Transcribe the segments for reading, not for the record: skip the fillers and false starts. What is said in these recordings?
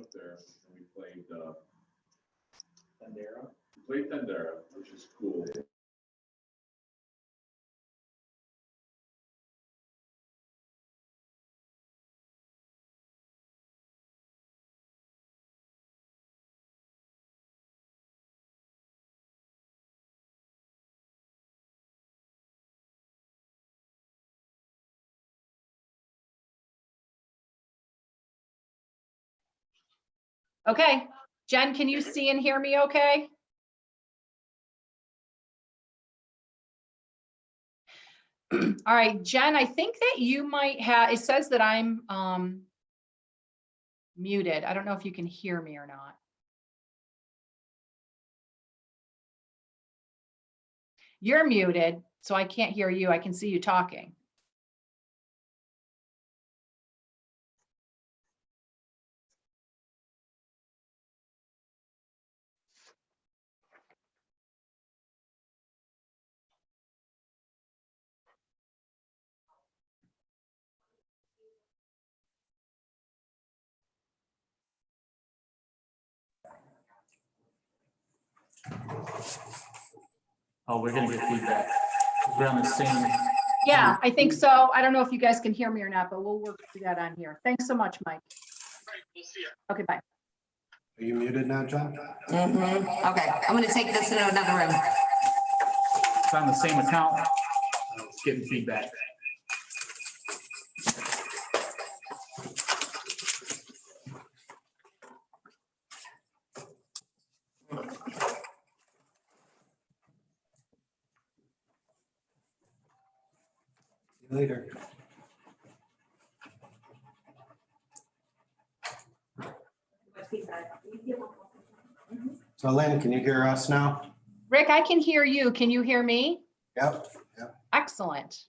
up there and we played Thundera. We played Thundera, which is cool. Okay, Jen, can you see and hear me okay? All right, Jen, I think that you might have, it says that I'm muted. I don't know if you can hear me or not. You're muted, so I can't hear you. I can see you talking. Oh, we're gonna get feedback. We're on the same. Yeah, I think so. I don't know if you guys can hear me or not, but we'll work through that on here. Thanks so much, Mike. We'll see you. Okay, bye. Are you muted now, John? Okay, I'm gonna take this into another room. It's on the same account. It's getting feedback. See you later. So Lynn, can you hear us now? Rick, I can hear you. Can you hear me? Yep. Excellent.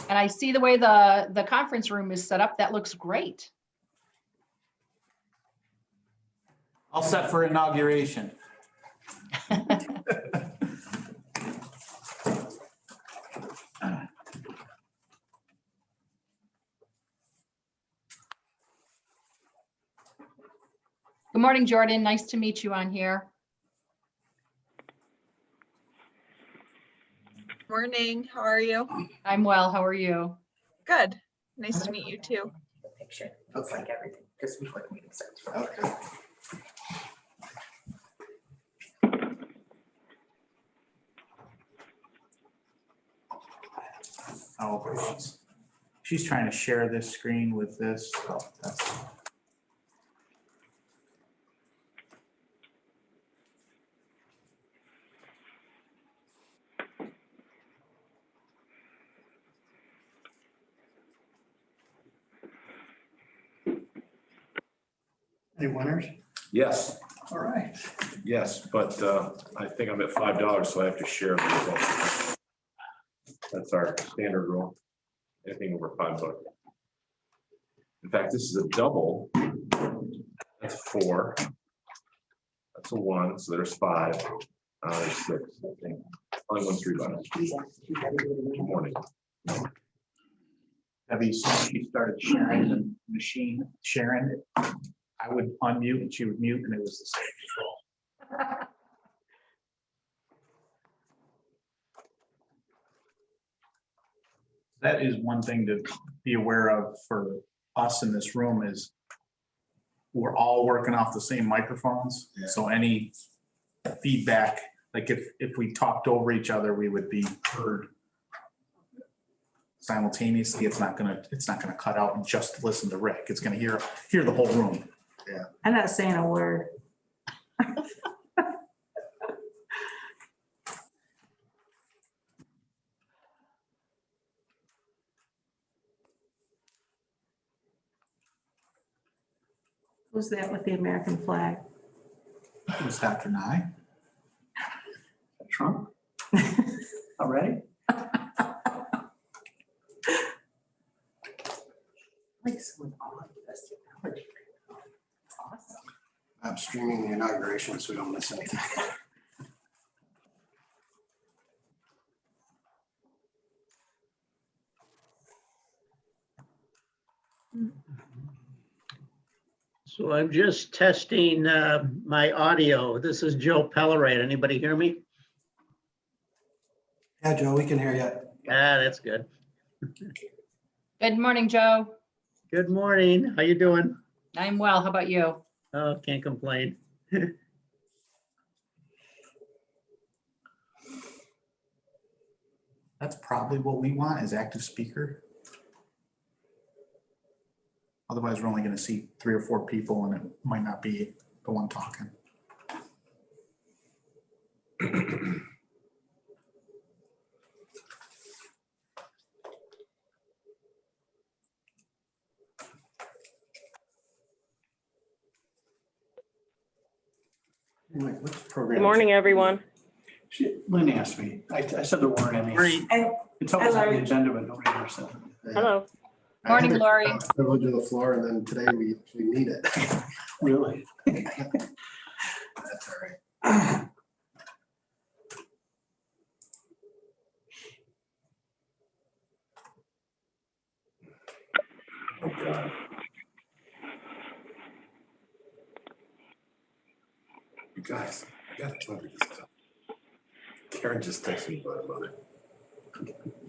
And I see the way the conference room is set up. That looks great. All set for inauguration. Good morning, Jordan. Nice to meet you on here. Morning, how are you? I'm well. How are you? Good. Nice to meet you too. The picture looks like everything just before the meeting starts. Okay. Oh, she's trying to share this screen with this. So that's. Any winners? Yes, All right. yes, but I think I'm at $5, so I have to share the results. That's our standard rule. Anything over $5. In fact, this is a double. That's 4. That's a 1, so there's 5. There's 6. I think. Only won $3. Good morning. Debbie, she started sharing the machine, sharing it. I would unmute and she would mute and it was the same control. That is one thing to be aware of for us in this room is we're all working off the same microphones. Yeah. So any feedback, like if we talked over each other, we would be heard simultaneously. It's not gonna cut out and just listen to Rick. It's gonna hear the whole room. Yeah. I'm not saying a word. Who's that with the American flag? It was Dr. Nye. Trump already? Like someone all of this technology. Awesome. I'm streaming the inauguration so we don't miss anything. So I'm just testing my audio. This is Joe Pellerin. Anybody hear me? Yeah, Joe, we can hear you. Ah, that's good. Good morning, Joe. Good morning. How you doing? I'm well. How about you? Oh, can't complain. That's probably what we want as active speaker. Otherwise, we're only going to see 3 or 4 people and it might not be the one talking. Which program? Good morning, everyone. Lynn asked me. I said there weren't any. Great. It's always on the agenda, but nobody ever said. Hello. Morning, Lori. Privilege of the floor, and then today we actually need it. Really? That's all right. Oh, God. You guys, I gotta tell you this stuff. Karen just texted me about it, mother.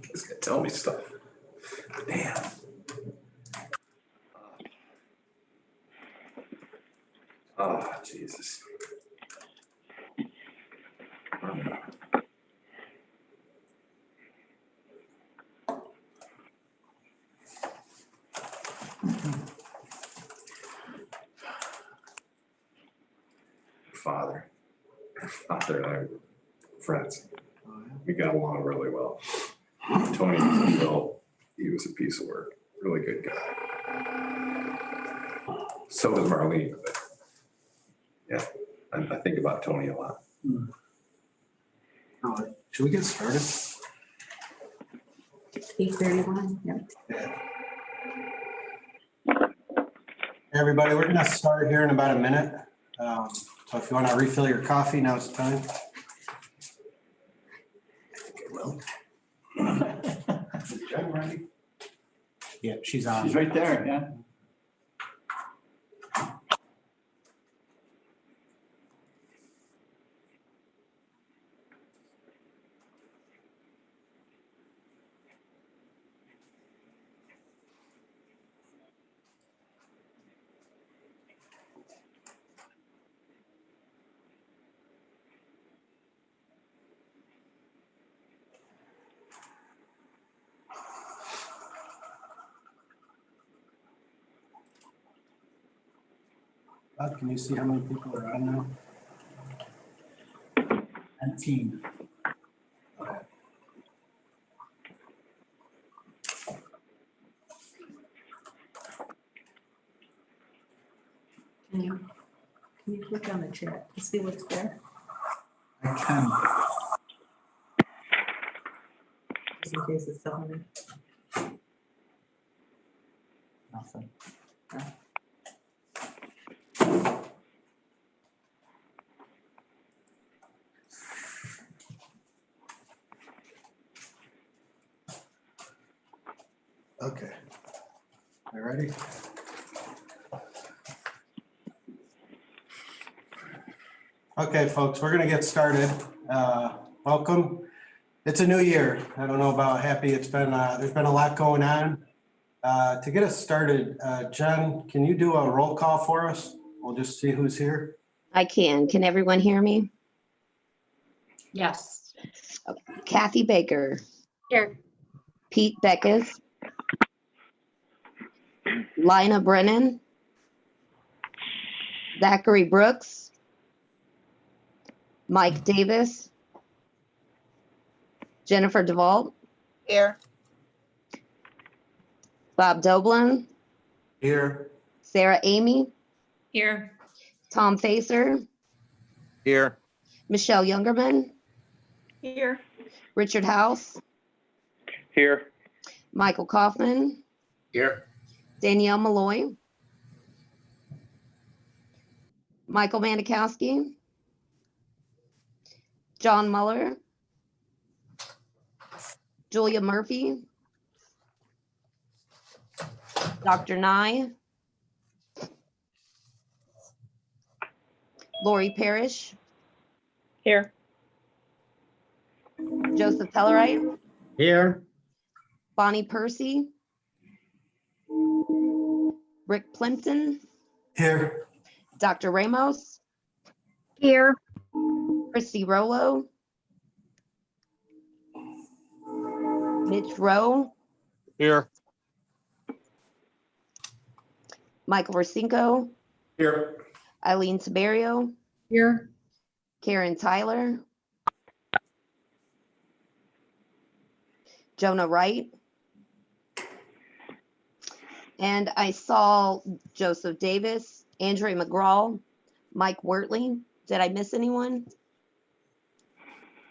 She's gonna tell me stuff. Damn. Oh, Jesus. Father and I were friends. We got along really well. Tony was he was a piece of work, really good guy. So was Marlene. But yeah, I think about Tony a lot. Should we get started? 8:31, yep. Hey, everybody, we're gonna start here in about a minute. So if you want to refill your coffee, now's the time. Well, Is Jen ready? Yeah, she's on. She's right there, yeah. Bob, can you see how many people are on now? 19. Can you click on the chat to see what's there? I can. Just in case it's something. Nothing. Okay. You ready? Okay, folks, we're gonna get started. Welcome. It's a new year. I don't know about happy. It's been, there's been a lot going on. To get us started, Jen, can you do a roll call for us? We'll just see who's here. I can. Can everyone hear me? Yes. Kathy Baker, Here. Pete Beckus, Lina Brennan, Zachary Brooks, Mike Davis, Jennifer DeVault, Here. Bob Doblin, Here. Sarah Amy, Here. Tom Facer, Here. Michelle Youngerman, Here. Richard House, Here. Michael Kaufman, Here. Danielle Malloy, Michael Manikowski, John Muller, Julia Murphy, Dr. Nye, Lori Parrish, Here. Joseph Pellerite, Here. Bonnie Percy, Rick Plimpton, Here. Dr. Ramos, Here. Christy Rolo, Mitch Rowe, Here. Michael Versinko, Here. Eileen Tiberio, Here. Karen Tyler, Jonah Wright, and I saw Joseph Davis, Andrea McGraw, Mike Wortley. Did I miss anyone?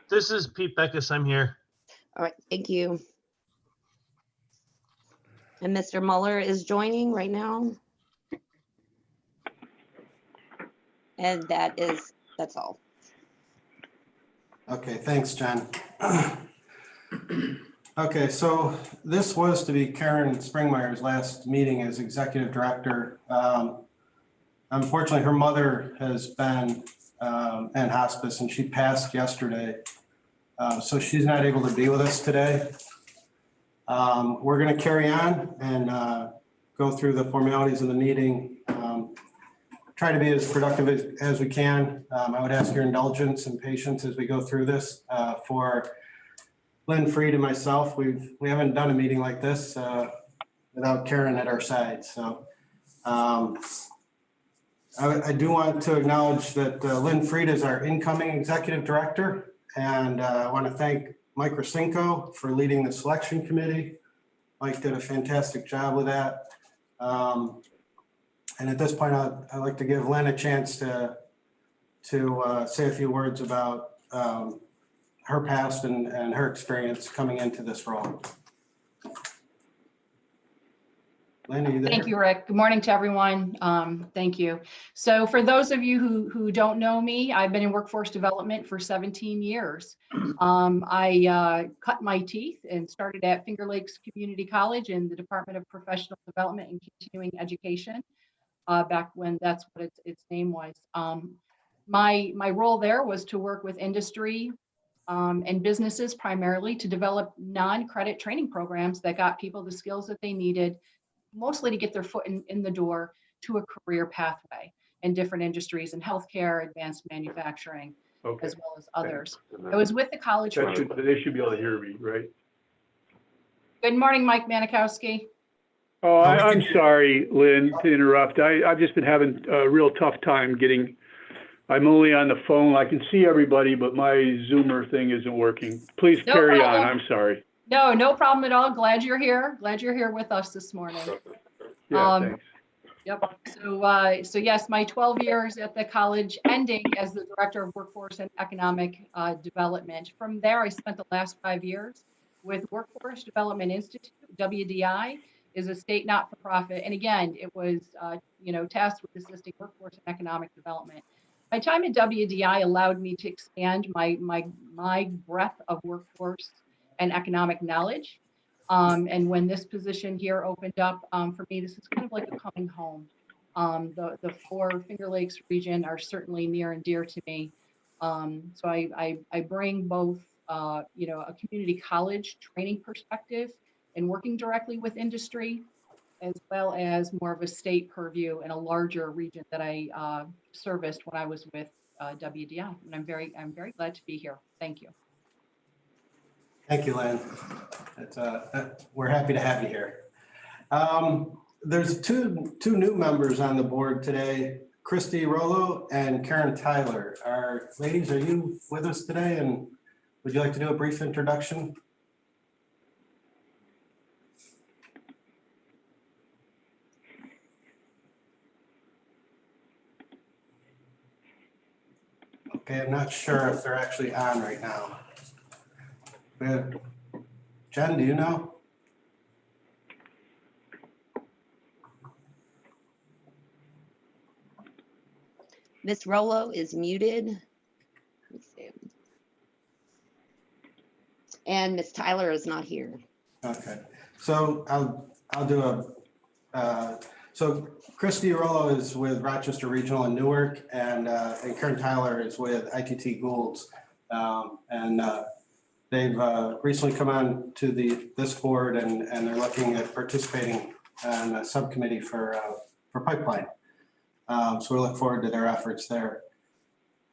This is Pete Beckus. I'm here. All right, thank you. And Mr. Mueller is joining right now. And that's all. Okay, thanks, Jen. Okay, so this was to be Karen Springmeyer's last meeting as executive director. Unfortunately, her mother has been in hospice and she passed yesterday. So she's not able to be with us today. We're going to carry on and go through the formalities of the meeting. Try to be as productive as we can. I would ask your indulgence and patience as we go through this. For Lynn Freed and myself, we haven't done a meeting like this without Karen at our side. So I do want to acknowledge that Lynn Freed is our incoming executive director. And I want to thank Mike Rasinko for leading the selection committee. Mike did a fantastic job with that. And at this point, I'd like to give Lynn a chance to say a few words about her past and her experience coming into this role. Lynn, are you there? Thank you, Rick. Good morning to everyone. Thank you. So for those of you who don't know me, I've been in workforce development for 17 years. I cut my teeth and started at Finger Lakes Community College in the Department of Professional Development and Continuing Education, back when that's what its name was. My role there was to work with industry and businesses primarily to develop non-credit training programs that got people the skills that they needed, mostly to get their foot in the door to a career pathway in different industries in healthcare, advanced manufacturing, as well as others. I was with the college. They should be able to hear me, right? Good morning, Mike Manikowski. Oh, I'm sorry, Lynn, to interrupt. I've just been having a real tough time getting, I'm only on the phone. I can see everybody, but my Zoomer thing isn't working. Please No carry problem. on. I'm sorry. No problem at all. Glad you're here. Glad you're here with us this morning. Yeah, thanks. Yep. So yes, my 12 years at the college ending as the Director of Workforce and Economic Development. From there, I spent the last 5 years with Workforce Development Institute. WDI is a state not-for-profit. And again, it was tasked with assisting workforce and economic development. My time at WDI allowed me to expand my breadth of workforce and economic knowledge. And when this position here opened up, for me, this is kind of like a coming home. The 4 Finger Lakes region are certainly near and dear to me. So I bring both, a community college training perspective and working directly with industry, as well as more of a state purview in a larger region that I serviced when I was with WDI. And I'm very glad to be here. Thank you. Thank you, Lynn. We're happy to have you here. There's two new members on the board today, Christy Rolo and Karen Tyler. Ladies, are you with us today? And would you like to do a brief introduction? Okay, I'm not sure if they're actually on right now. Jen, do you know? Miss Rolo is muted. Let's see. And Miss Tyler is not here. Okay, so I'll do So Christy Rollo is with Rochester Regional in Newark, and Karen Tyler is with ITT Goulds. They've recently come on to this board, and they're looking at participating on a subcommittee for pipeline. So we look forward to their efforts there.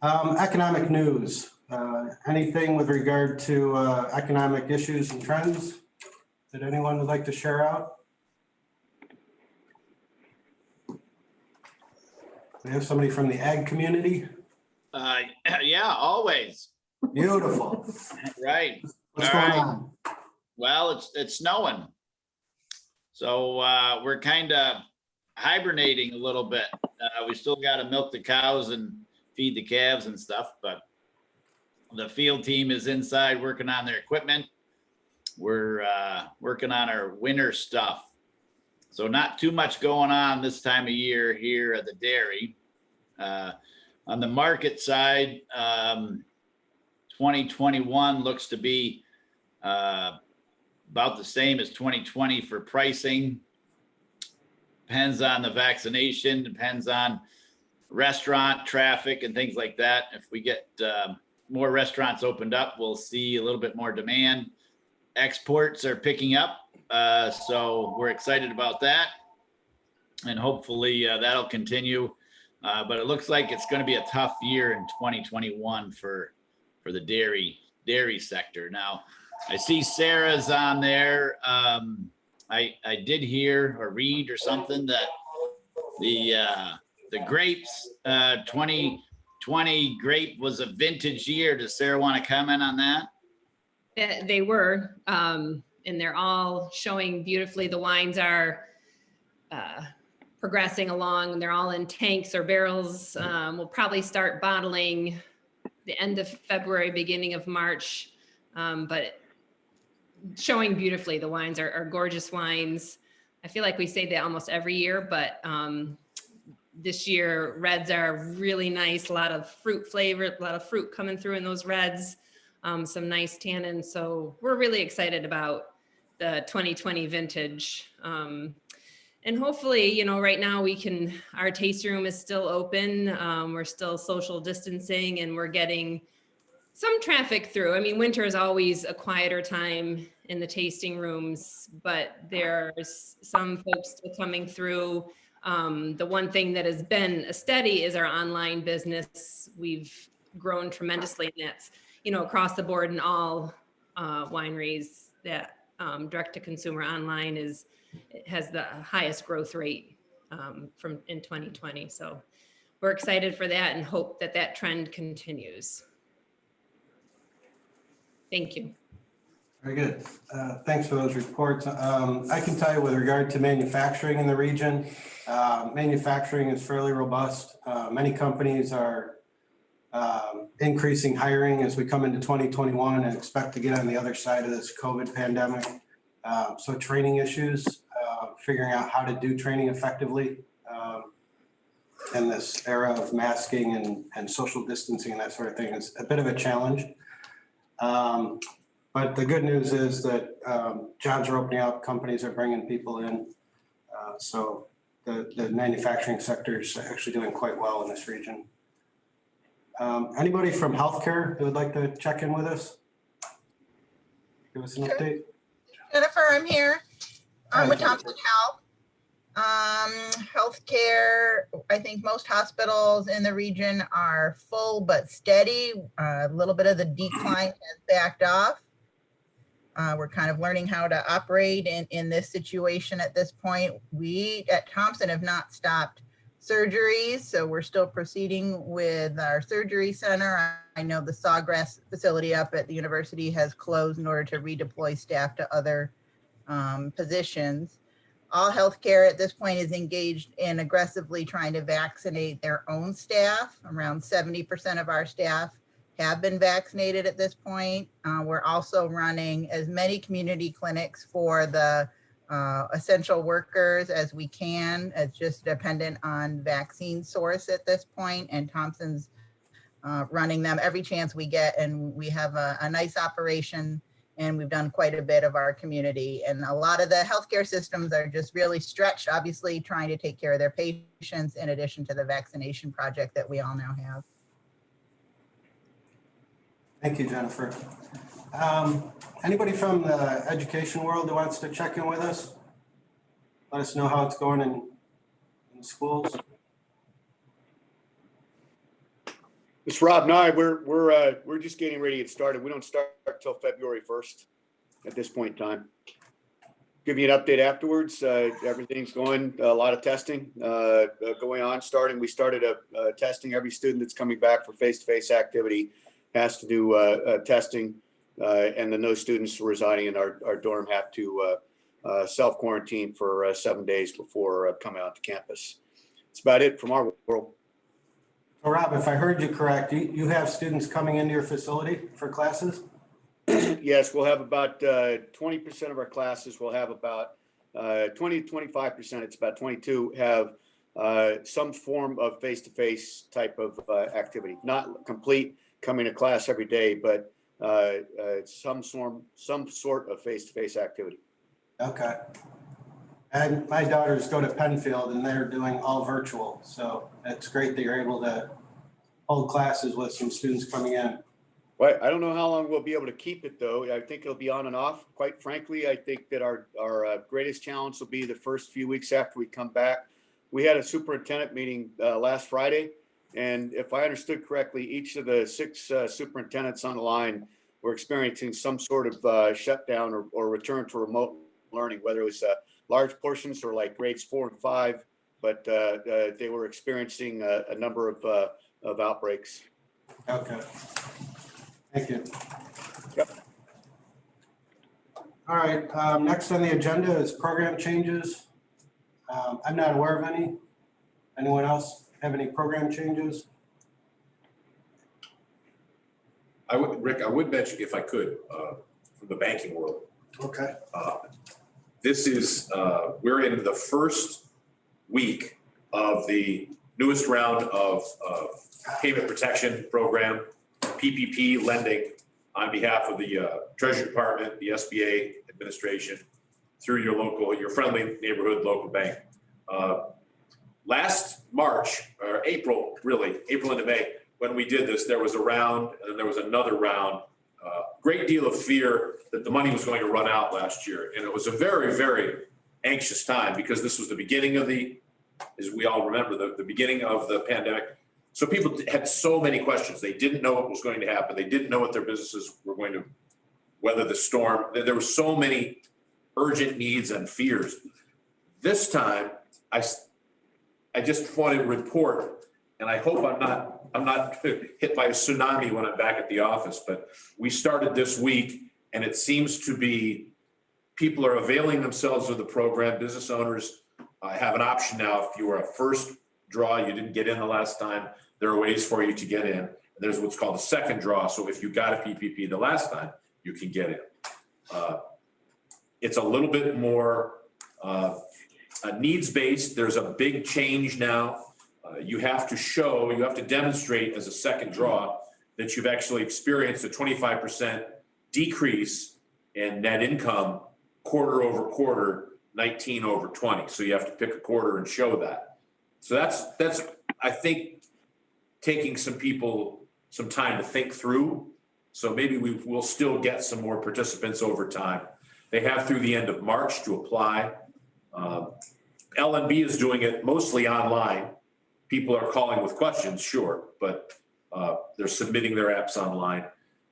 Economic news. Anything with regard to economic issues and trends that anyone would like to share out? We have somebody from the ag community. Yeah, always. Beautiful. Right. What's All going right. on? Well, it's snowing. So we're kind of hibernating a little bit. We still got to milk the cows and feed the calves and stuff, but the field team is inside working on their equipment. We're working on our winter stuff. So not too much going on this time of year here at the dairy. On the market side, 2021 looks to be about the same as 2020 for pricing. Depends on the vaccination, depends on restaurant traffic and things like that. If we get more restaurants opened up, we'll see a little bit more demand. Exports are picking up, so we're excited about that. And hopefully that'll continue. But it looks like it's going to be a tough year in 2021 for the dairy sector. Now, I see Sarah's on there. I did hear or read or something that the grapes 2020 grape was a vintage year. Does Sarah want to comment on that? They were, and they're all showing beautifully. The wines are progressing along. They're all in tanks or barrels. We'll probably start bottling the end of February, beginning of March, but showing beautifully. The wines are gorgeous wines. I feel like we say that almost every year, but this year reds are really nice. A lot of fruit flavor, a lot of fruit coming through in those reds. Some nice tannins. So we're really excited about the 2020 vintage. And hopefully, right now our tasting room is still open. We're still social distancing and we're getting some traffic through. I mean, winter is always a quieter time in the tasting rooms, but there's some folks still coming through. The one thing that has been a steady is our online business. We've grown tremendously, and that's, across the board in all wineries that direct to consumer online has the highest growth rate from in 2020. So we're excited for that and hope that trend continues. Thank you. Very good. Thanks for those reports. I can tell you with regard to manufacturing in the region, manufacturing is fairly robust. Many companies are increasing hiring as we come into 2021 and expect to get on the other side of this COVID pandemic. So training issues, figuring out how to do training effectively in this era of masking and social distancing and that sort of thing is a bit of a challenge. But the good news is that jobs are opening up, companies are bringing people in. So the manufacturing sector is actually doing quite well in this region. Anybody from healthcare who would like to check in with us? Give us an update. Jennifer, I'm here. I'm with Thompson Health. Healthcare, I think most hospitals in the region are full but steady. A little bit of the decline has backed off. We're kind of learning how to operate in this situation at this point. We at Thompson have not stopped surgeries, so we're still proceeding with our surgery center. I know the Sawgrass facility up at the university has closed in order to redeploy staff to other positions. All healthcare at this point is engaged in aggressively trying to vaccinate their own staff. Around 70% of our staff have been vaccinated at this point. We're also running as many community clinics for the essential workers as we can. It's just dependent on vaccine source at this point, and Thompson's running them every chance we get, and we have a nice operation and we've done quite a bit of our community. And a lot of the healthcare systems are just really stretched, obviously trying to take care of their patients in addition to the vaccination project that we all now have. Thank you, Jennifer. Anybody from the education world that wants to check in with us? Let us know how it's going in schools. It's Rob Nye. We're just getting ready to get started. We don't start till February 1st at this point in time. Give you an update afterwards. Everything's going, a lot of testing going on, starting. We started testing. Every student that's coming back for face-to-face activity has to do testing. And then those students residing in our dorm have to self-quarantine for 7 days before coming out to campus. That's about it from our world. So Rob, if I heard you correct, you have students coming into your facility for classes? Yes, we'll have about 20% of our classes. We'll have about 20 to 25%. It's about 22 have some form of face-to-face type of activity. Not complete coming to class every day, but some sort of face-to-face activity. Okay. And my daughters go to Penfield and they're doing all virtual. So it's great that you're able to hold classes with some students coming in. Well, I don't know how long we'll be able to keep it though. I think it'll be on and off. Quite frankly, I think that our greatest challenge will be the first few weeks after we come back. We had a superintendent meeting last Friday. And if I understood correctly, each of the 6 superintendents on the line were experiencing some sort of shutdown or return to remote learning, whether it was large portions or like grades 4 and 5, but they were experiencing a number of outbreaks. Okay. Thank you. Yep. All right. Next on the agenda is program changes. I'm not aware of any. Anyone else have any program changes? Rick, I would mention, if I could, from the banking world. Okay. This is, we're in the first week of the newest round of payment protection program, PPP lending on behalf of the Treasury Department, the SBA administration, through your friendly neighborhood local bank. Last March, or April into May, when we did this, there was a round and then there was another round. Great deal of fear that the money was going to run out last year. And it was a very, very anxious time because this was the beginning of as we all remember, the beginning of the pandemic. So people had so many questions. They didn't know what was going to happen. They didn't know what their businesses were going to weather the storm. There were so many urgent needs and fears. This time, I just want to report, and I hope I'm not hit by a tsunami when I'm back at the office, but we started this week and it seems to be people are availing themselves of the program. Business owners have an option now. If you were a first draw, you didn't get in the last time, there are ways for you to get in. There's what's called a second draw. So if you got a PPP the last time, you can get in. It's a little bit more needs-based. There's a big change now. You have to demonstrate as a second draw that you've actually experienced a 25% decrease in net income quarter over quarter, 19 over 20. So you have to pick a quarter and show that. So that's I think, taking some people some time to think through. So maybe we'll still get some more participants over time. They have through the end of March to apply. LNB is doing it mostly online. People are calling with questions, sure, but they're submitting their apps online.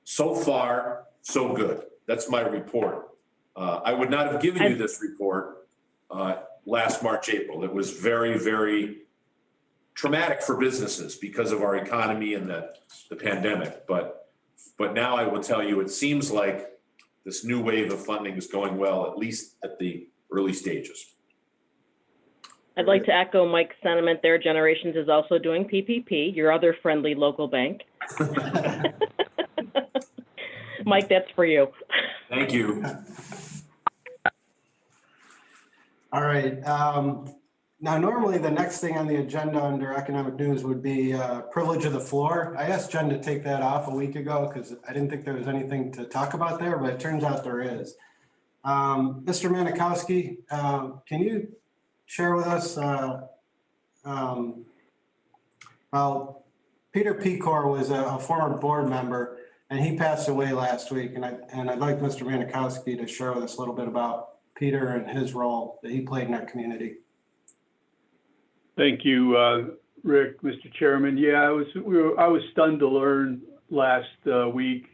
So far, so good. That's my report. I would not have given you this report last March, April. It was very, very traumatic for businesses because of our economy and the pandemic. But now I will tell you, it seems like this new wave of funding is going well, at least at the early stages. I'd like to echo Mike's sentiment there. Generations is also doing PPP, your other friendly local bank. Mike, that's for you. Thank you. All right. Now, normally the next thing on the agenda under economic news would be privilege of the floor. I asked Jen to take that off a week ago because I didn't think there was anything to talk about there, but it turns out there is. Mr. Manikowski, can you share with us, well, Peter Pecor was a former board member and he passed away last week. And I'd like Mr. Manikowski to share with us a little bit about Peter and his role that he played in our community. Thank you, Rick, Mr. Chairman. Yeah, I was stunned to learn last week.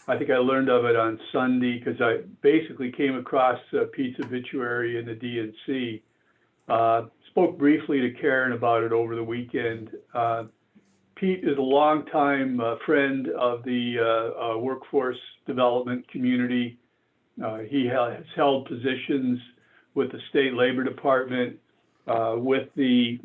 I think I learned of it on Sunday because I basically came across Pete's obituary in the DNC. Spoke briefly to Karen about it over the weekend. Pete is a longtime friend of the workforce development community. He has held positions with the State Labor Department, with the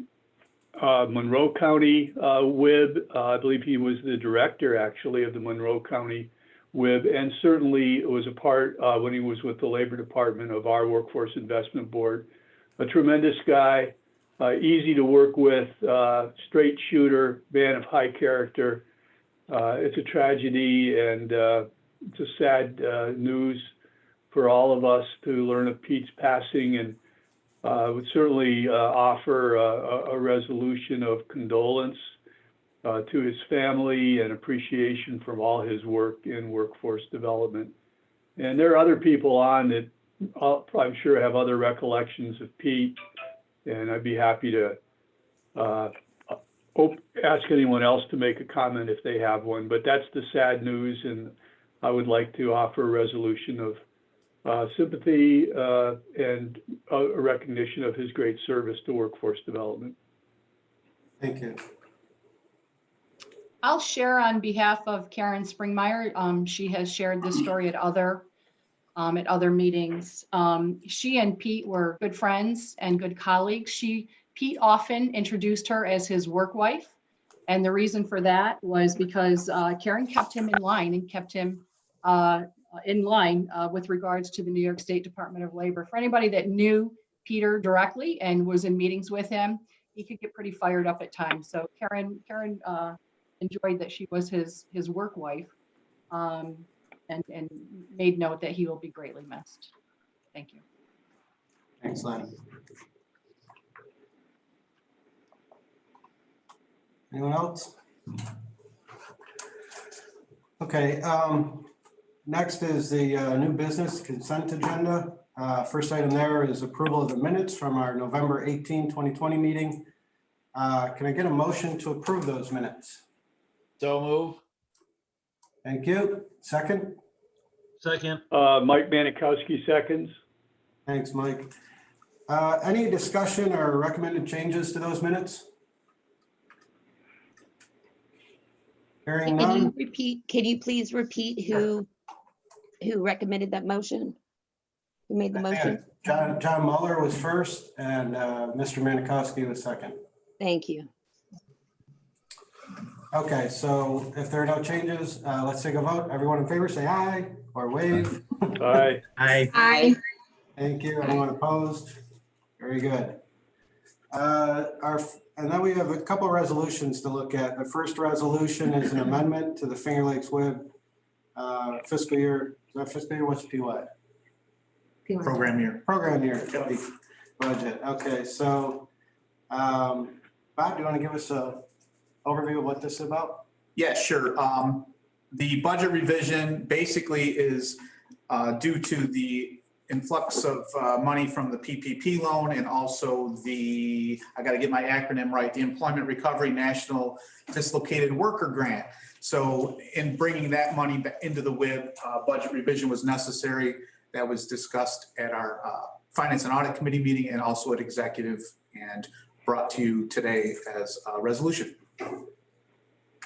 Monroe County WIB. I believe he was the director actually of the Monroe County WIB, and certainly was a part when he was with the Labor Department of our Workforce Investment Board. A tremendous guy, easy to work with, straight shooter, man of high character. It's a tragedy and it's a sad news for all of us to learn of Pete's passing, and would certainly offer a resolution of condolence to his family and appreciation from all his work in workforce development. And there are other people on that I'm sure have other recollections of Pete, and I'd be happy to ask anyone else to make a comment if they have one, but that's the sad news, and I would like to offer a resolution of sympathy and a recognition of his great service to workforce development. Thank you. I'll share on behalf of Karen Springmeyer. She has shared this story at other meetings. She and Pete were good friends and good colleagues. Pete often introduced her as his work wife. And the reason for that was because Karen kept him in line and kept him with regards to the New York State Department of Labor. For anybody that knew Peter directly and was in meetings with him, he could get pretty fired up at times. So Karen enjoyed that she was his work wife, and made note that he will be greatly missed. Thank you. Thanks, Len. Anyone else? Okay, next is the new business consent agenda. First item there is approval of the minutes from our November 18, 2020 meeting. Can I get a motion to approve those minutes? So move. Thank you. Second? Second. Mike Manikowski seconds. Thanks, Mike. Any discussion or recommended changes to those minutes? Hearing none. Can you please repeat who recommended that motion? Who made the motion? John Muller was first and Mr. Manikowski was second. Thank you. Okay, so if there are no changes, let's take a vote. Everyone in favor, say aye or wave. Aye. Aye. Aye. Thank you. Anyone opposed? Very good. And then we have a couple of resolutions to look at. The first resolution is an amendment to the Finger Lakes WIB fiscal year. Is that fiscal year? What's PY? Program year. Program year budget. Okay, so Bob, do you want to give us a overview of what this is about? Yeah, sure. The budget revision basically is due to the influx of money from the PPP loan and also I got to get my acronym right, the Employment Recovery National Dislocated Worker Grant. So in bringing that money back into the WIB, budget revision was necessary. That was discussed at our Finance and Audit Committee meeting and also at executive and brought to you today as a resolution.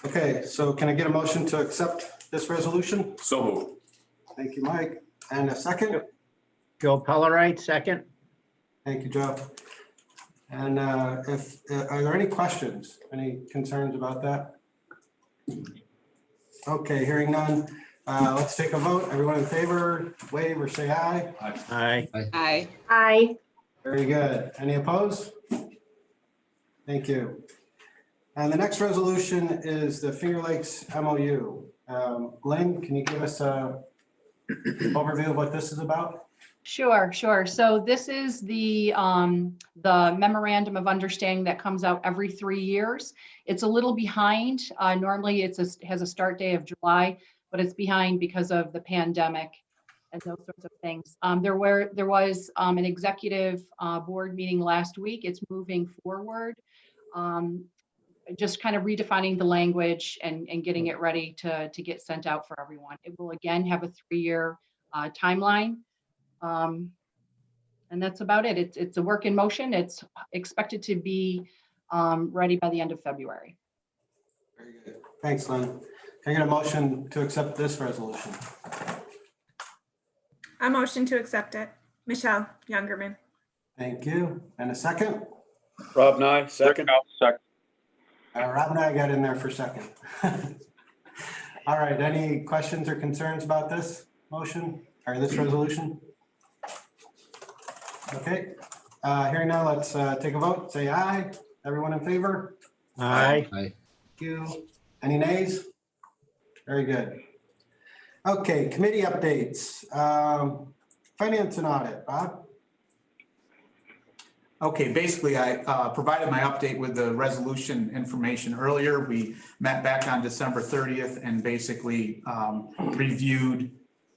Okay, so can I get a motion to accept this resolution? So moved. Thank you, Mike. And a second? Joe Pellerite, second. Thank you, Joe. And are there any questions, any concerns about that? Okay, hearing none. Let's take a vote. Everyone in favor, wave or say aye. Aye. Aye. Aye. Very good. Any opposed? Thank you. And the next resolution is the Finger Lakes MOU. Lynn, can you give us a overview of what this is about? Sure, sure. So this is the memorandum of understanding that comes out every 3 years. It's a little behind. Normally has a start day of July, but it's behind because of the pandemic and those sorts of things. There was an executive board meeting last week. It's moving forward. Just kind of redefining the language and getting it ready to get sent out for everyone. It will again have a 3-year timeline. And that's about it. It's a work in motion. It's expected to be ready by the end of February. Very good. Thanks, Lynn. Can I get a motion to accept this resolution? A motion to accept it. Michelle Youngerman. Thank you. And a second? Rob Nye, second. Rob and I got in there for second. All right, any questions or concerns about this motion or this resolution? Okay, hearing now, let's take a vote. Say aye. Everyone in favor? Aye. Thank you. Any nays? Very good. Okay, committee updates. Finance and audit, Bob? Okay, basically, I provided my update with the resolution information earlier. We met back on December 30th and basically reviewed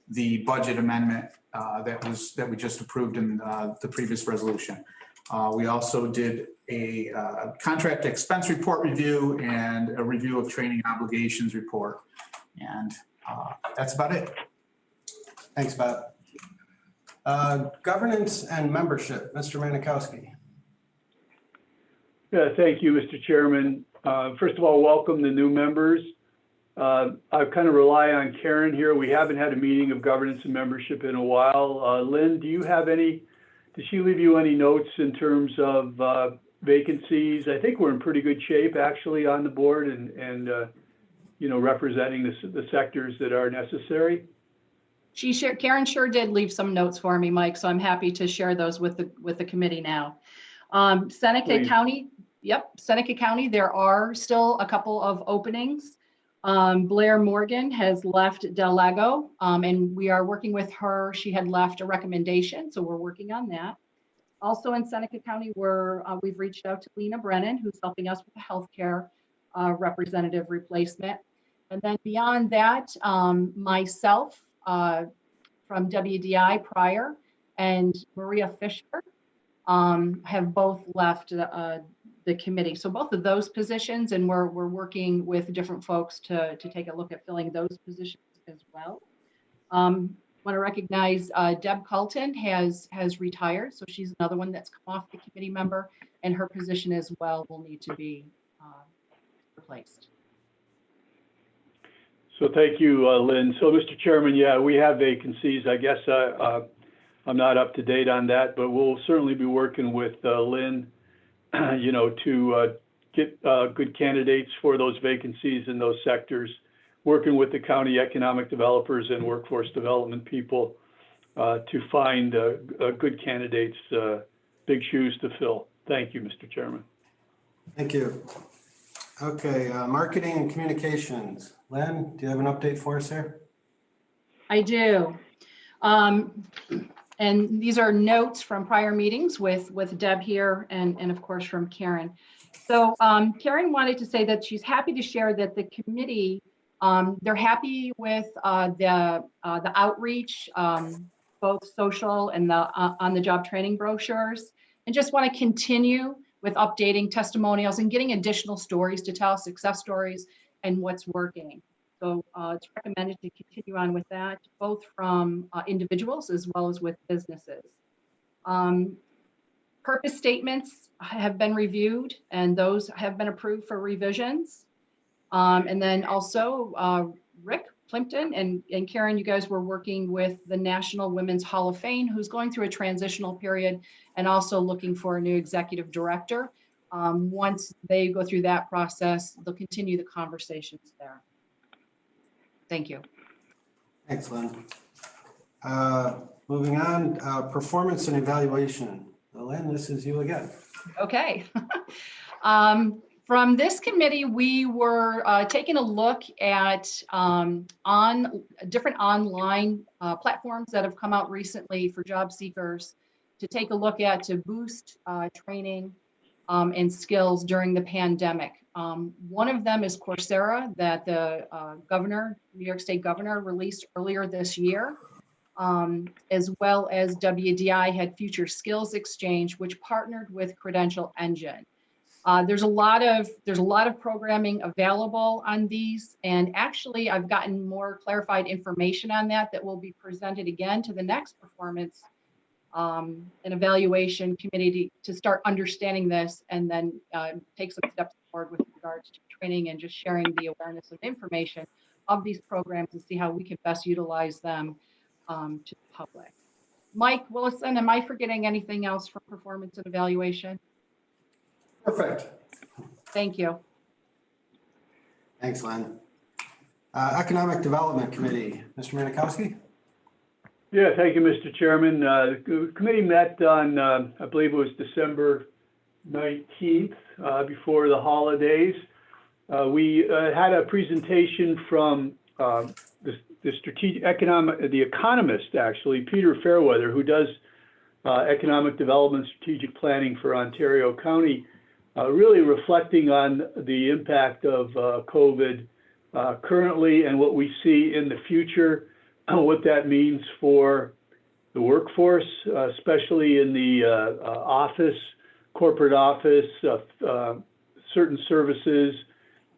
the budget amendment that we just approved in the previous resolution. We also did a contract expense report review and a review of training obligations report. And that's about it. Thanks, Bob. Governance and membership, Mr. Manikowski. Yeah, thank you, Mr. Chairman. First of all, welcome the new members. I kind of rely on Karen here. We haven't had a meeting of governance and membership in a while. Lynn, did she leave you any notes in terms of vacancies? I think we're in pretty good shape actually on the board and representing the sectors that are necessary. Karen sure did leave some notes for me, Mike, so I'm happy to share those with the committee now. Seneca Please. County, Seneca County, there are still a couple of openings. Blair Morgan has left Del Lago, and we are working with her. She had left a recommendation, so we're working on that. Also in Seneca County, we've reached out to Lena Brennan, who's helping us with the healthcare representative replacement. And then beyond that, myself from WDI prior and Maria Fisher have both left the committee. So both of those positions, and we're working with different folks to take a look at filling those positions as well. Want to recognize Deb Colton has retired, so she's another one that's come off the committee member, and her position as well will need to be replaced. So thank you, Lynn. So Mr. Chairman, yeah, we have vacancies. I guess I'm not up to date on that, but we'll certainly be working with Lynn, to get good candidates for those vacancies in those sectors, working with the county economic developers and workforce development people to find good candidates, big shoes to fill. Thank you, Mr. Chairman. Thank you. Okay, marketing and communications. Lynn, do you have an update for us here? I do. And these are notes from prior meetings with Deb here and of course from Karen. So Karen wanted to say that she's happy to share that the committee, they're happy with the outreach, both social and the on-the-job training brochures, and just want to continue with updating testimonials and getting additional stories to tell, success stories and what's working. So it's recommended to continue on with that, both from individuals as well as with businesses. Purpose statements have been reviewed and those have been approved for revisions. And then also Rick Plimpton and Karen, you guys were working with the National Women's Hall of Fame, who's going through a transitional period and also looking for a new executive director. Once they go through that process, they'll continue the conversations there. Thank you. Thanks, Lynn. Moving on, performance and evaluation. Lynn, this is you again. Okay. From this committee, we were taking a look at different online platforms that have come out recently for job seekers to take a look at to boost training and skills during the pandemic. One of them is Coursera that the New York State governor released earlier this year, as well as WDI had Future Skills Exchange, which partnered with Credential Engine. There's a lot of programming available on these, and actually I've gotten more clarified information on that will be presented again to the next performance and evaluation committee to start understanding this, and then take some steps forward with regards to training and just sharing the awareness and information of these programs and see how we can best utilize them to the public. Mike Willison, am I forgetting anything else for performance and evaluation? Perfect. Thank you. Thanks, Len. Economic Development Committee, Mr. Manikowski. Yeah, thank you, Mr. Chairman. The committee met on, I believe it was December 19th, before the holidays. We had a presentation from the economist, actually, Peter Fairweather, who does economic development strategic planning for Ontario County, really reflecting on the impact of COVID currently and what we see in the future, what that means for the workforce, especially in the office, corporate office, certain services,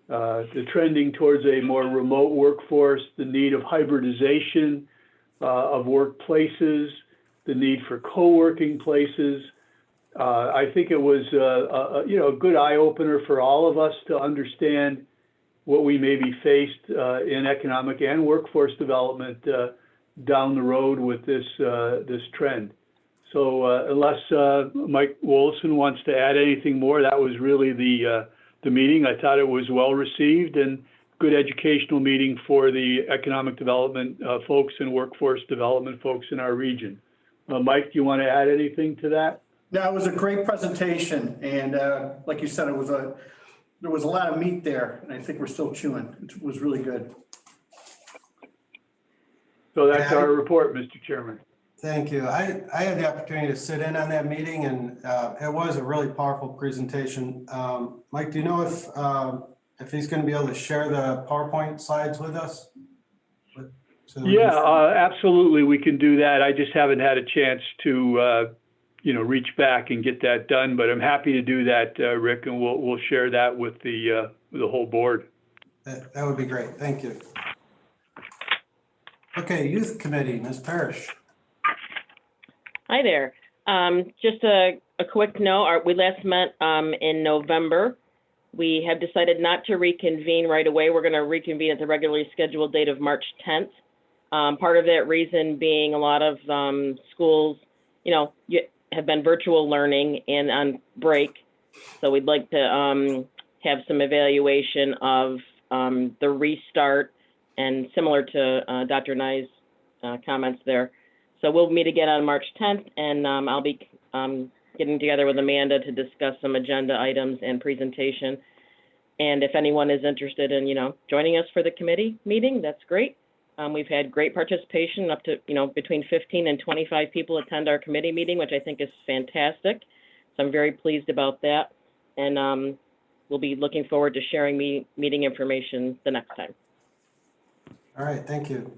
the trending towards a more remote workforce, the need of hybridization of workplaces, the need for co-working places. I think it was a good eye-opener for all of us to understand what we may be faced in economic and workforce development down the road with this trend. So unless Mike Willison wants to add anything more, that was really the meeting. I thought it was well received and good educational meeting for the economic development folks and workforce development folks in our region. Mike, do you want to add anything to that? No, it was a great presentation, and like you said, there was a lot of meat there, and I think we're still chewing. It was really good. So that's our report, Mr. Chairman. Thank you. I had the opportunity to sit in on that meeting, and it was a really powerful presentation. Mike, do you know if he's going to be able to share the PowerPoint slides with us? Yeah, absolutely. We can do that. I just haven't had a chance to, reach back and get that done, but I'm happy to do that, Rick, and we'll share that with the whole board. That would be great. Thank you. Okay, Youth Committee, Ms. Parrish. Hi there. Just a quick note, we last met in November. We have decided not to reconvene right away. We're going to reconvene at the regularly scheduled date of March 10th. Part of that reason being a lot of schools, have been virtual learning and on break. So we'd like to have some evaluation of the restart, and similar to Dr. Nye's comments there. So we'll meet again on March 10th, and I'll be getting together with Amanda to discuss some agenda items and presentation. And if anyone is interested in, joining us for the committee meeting, that's great. We've had great participation, up to, between 15 and 25 people attend our committee meeting, which I think is fantastic. So I'm very pleased about that. And we'll be looking forward to sharing meeting information the next time. All right, thank you.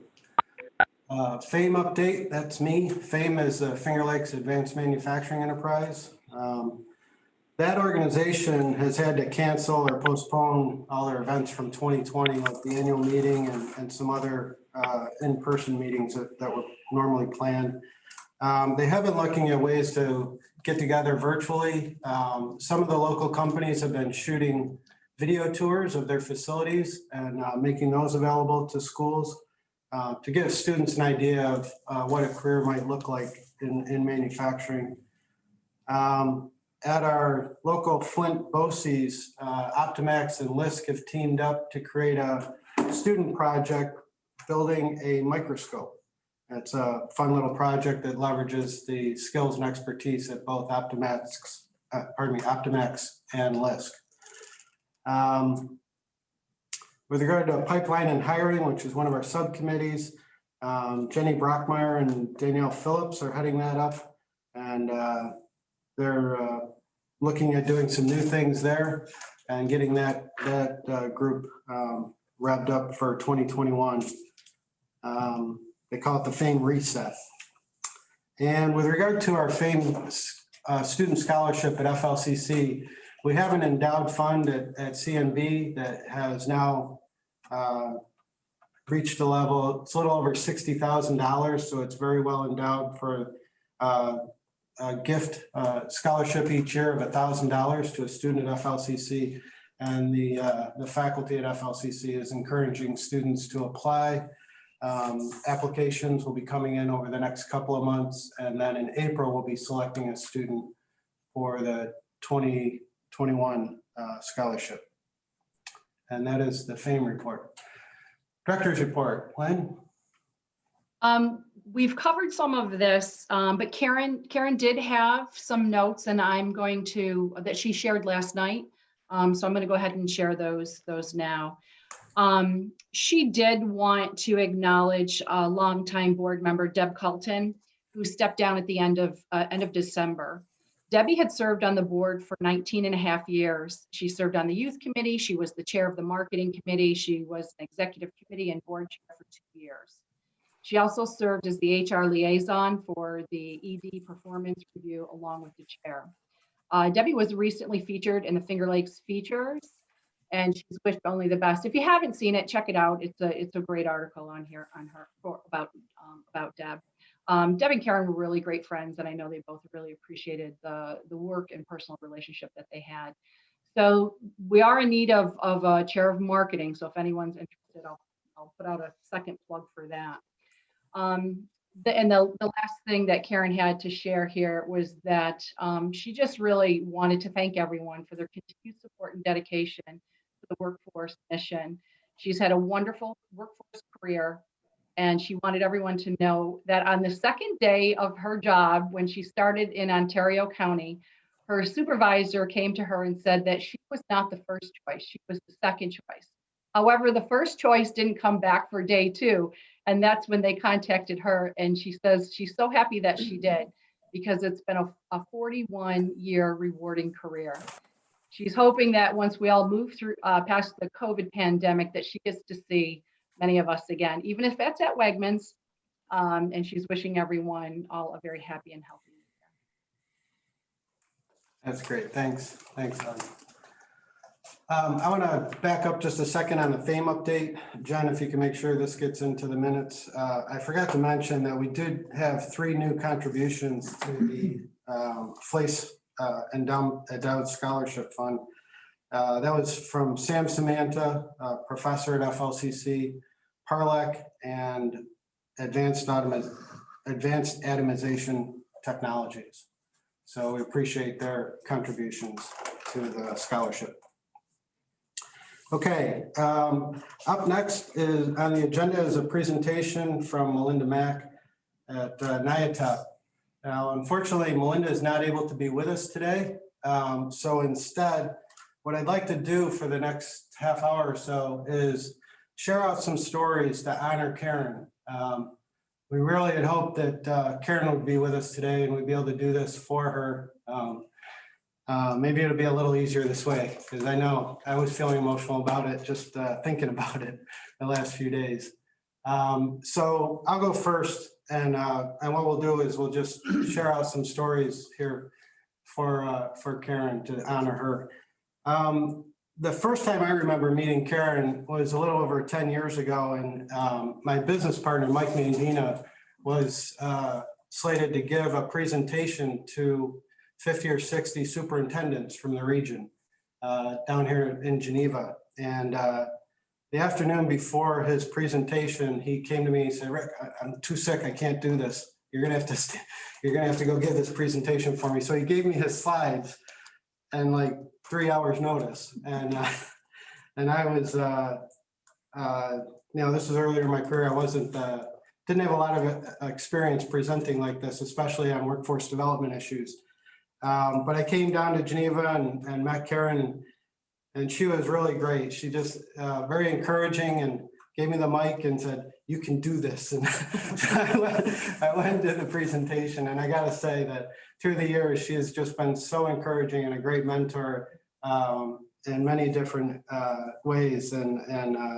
FAME update, that's me. FAME is Finger Lakes Advanced Manufacturing Enterprise. That organization has had to cancel or postpone all their events from 2020, like the annual meeting and some other in-person meetings that were normally planned. They have been looking at ways to get together virtually. Some of the local companies have been shooting video tours of their facilities and making those available to schools to give students an idea of what a career might look like in manufacturing. At our local Flint BOCES, Optimax and LISC have teamed up to create a student project building a microscope. It's a fun little project that leverages the skills and expertise at both Optimax Optimax and LISC. With regard to pipeline and hiring, which is one of our subcommittees, Jenny Brockmeyer and Danielle Phillips are heading that up. And they're looking at doing some new things there and getting that group revved up for 2021. They call it the FAME Reset. And with regard to our FAME student scholarship at FLCC, we have an endowed fund at CNB that has now reached a level, it's a little over $60,000, so it's very well endowed for a gift scholarship each year of $1,000 to a student at FLCC. And the faculty at FLCC is encouraging students to apply. Applications will be coming in over the next couple of months, and then in April, we'll be selecting a student for the 2021 scholarship. And that is the FAME report. Director's report, Lynn? We've covered some of this, but Karen did have some notes, and I'm going to, that she shared last night. So I'm going to go ahead and share those now. She did want to acknowledge a longtime board member, Deb Colton, who stepped down at the end of December. Debbie had served on the board for 19 and a half years. She served on the youth committee. She was the chair of the marketing committee. She was an executive committee and board chair for 2 years. She also served as the HR liaison for the ED performance review along with the chair. Debbie was recently featured in the Finger Lakes features, and she's wished only the best. If you haven't seen it, check it out. It's a great article on here about Deb. Deb and Karen were really great friends, and I know they both really appreciated the work and personal relationship that they had. So we are in need of a chair of marketing. So if anyone's interested, I'll put out a second plug for that. The last thing that Karen had to share here was that she just really wanted to thank everyone for their continued support and dedication to the workforce mission. She's had a wonderful workforce career, and she wanted everyone to know that on the second day of her job, when she started in Ontario County, her supervisor came to her and said that she was not the first choice, she was the second choice. However, the first choice didn't come back for day 2. And that's when they contacted her. And she says she's so happy that she did, because it's been a 41-year rewarding career. She's hoping that once we all move through past the COVID pandemic, that she gets to see many of us again, even if that's at Wegmans. And she's wishing everyone all a very happy and healthy new year. That's great. Thanks. Thanks, Helen. I want to back up just a second on the FAME update. Jen, if you can make sure this gets into the minutes. I forgot to mention that we did have 3 new contributions to the FLACE Endowed Scholarship Fund. That was from Sam Samantha, professor at FLCC, Parlac, and Advanced Atomization Technologies. So we appreciate their contributions to the scholarship. Okay, up next is on the agenda is a presentation from Melinda Mack at NIATEP. Now, unfortunately, Melinda is not able to be with us today. So instead, what I'd like to do for the next half hour or so is share out some stories to honor Karen. We really had hoped that Karen would be with us today and we'd be able to do this for her. Maybe it'll be a little easier this way, because I know I was feeling emotional about it, just thinking about it the last few days. So I'll go first, and what we'll do is we'll just share out some stories here for Karen to honor her. The first time I remember meeting Karen was a little over 10 years ago, and my business partner, Mike Mandina, was slated to give a presentation to 50 or 60 superintendents from the region down here in Geneva. And the afternoon before his presentation, he came to me and said, "Rick, I'm too sick. I can't do this. You're gonna have to go give this presentation for me." So he gave me his slides and like 3 hours notice. And I was, this was earlier in my career. I didn't have a lot of experience presenting like this, especially on workforce development issues. But I came down to Geneva and met Karen, and she was really great. She just very encouraging and gave me the mic and said, "You can do this." And so I went and did the presentation, and I got to say that through the years, she has just been so encouraging and a great mentor in many different ways. And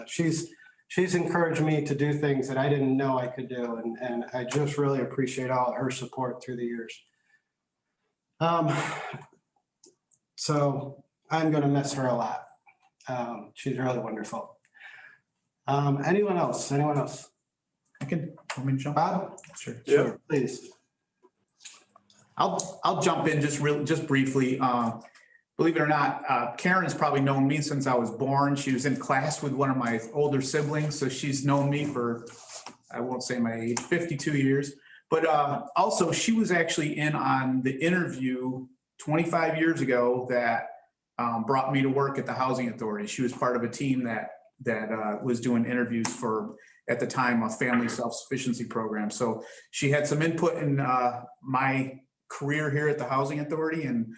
she's encouraged me to do things that I didn't know I could do. And I just really appreciate all her support through the years. So I'm going to miss her a lot. She's really wonderful. Anyone else? Anyone else? Want me to jump? Bob? Sure. Yeah. Sure, please. I'll jump in just briefly. Believe it or not, Karen's probably known me since I was born. She was in class with one of my older siblings, so she's known me for, I won't say my age, 52 years. But also, she was actually in on the interview 25 years ago that brought me to work at the Housing Authority. She was part of a team that was doing interviews for, at the time, a family self-sufficiency program. So she had some input in my career here at the Housing Authority, and